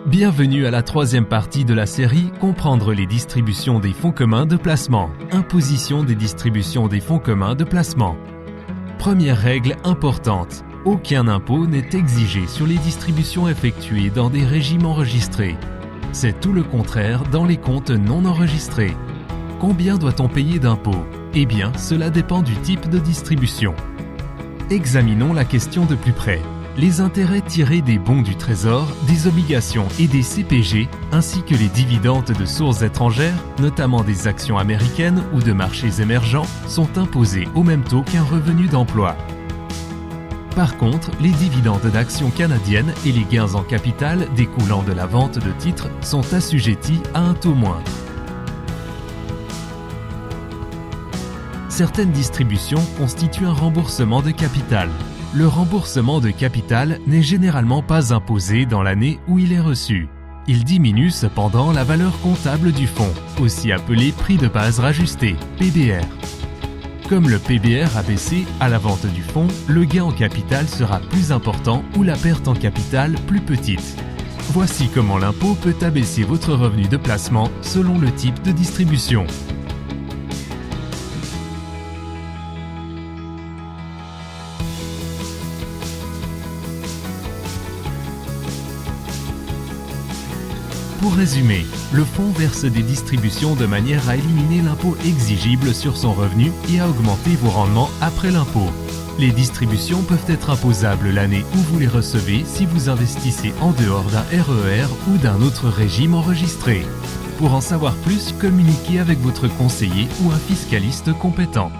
Bienvenue à la troisième partie de la série « Comprendre les distributions des fonds communs de placement ». Imposition des distributions des fonds communs de placement. Première règle importante. Aucun impôt n'est exigé sur les distributions effectuées dans des régimes enregistrés. C'est tout le contraire dans les comptes non enregistrés. Combien doit-on payer d'impôts? Eh bien, cela dépend du type de distribution. Examinons la question de plus près. Les intérêts tirés des bons du Trésor, des obligations et des CPG, ainsi que les dividendes de sources étrangères, notamment des actions américaines ou de marchés émergents, sont imposés au même taux qu'un revenu d'emploi. Par contre, les dividendes d'actions canadiennes et les gains en capital découlant de la vente de titres sont assujettis à un taux moindre. Certaines distributions constituent un remboursement de capital. Le remboursement de capital n'est généralement pas imposé dans l'année où il est reçu. Il diminue cependant la valeur comptable du fonds, aussi appelé prix de base rajusté, PBR. Comme le PBR a baissé à la vente du fonds, le gain en capital sera plus important ou la perte en capital plus petite. Voici comment l'impôt peut abaisser votre revenu de placement selon le type de distribution. Pour résumer, le fonds verse des distributions de manière à éliminer l'impôt exigible sur son revenu et à augmenter vos rendements après l'impôt. Les distributions peuvent être imposables l'année où vous les recevez si vous investissez en dehors d'un RER ou d'un autre régime enregistré. Pour en savoir plus, communiquez avec votre conseiller ou un fiscaliste compétent.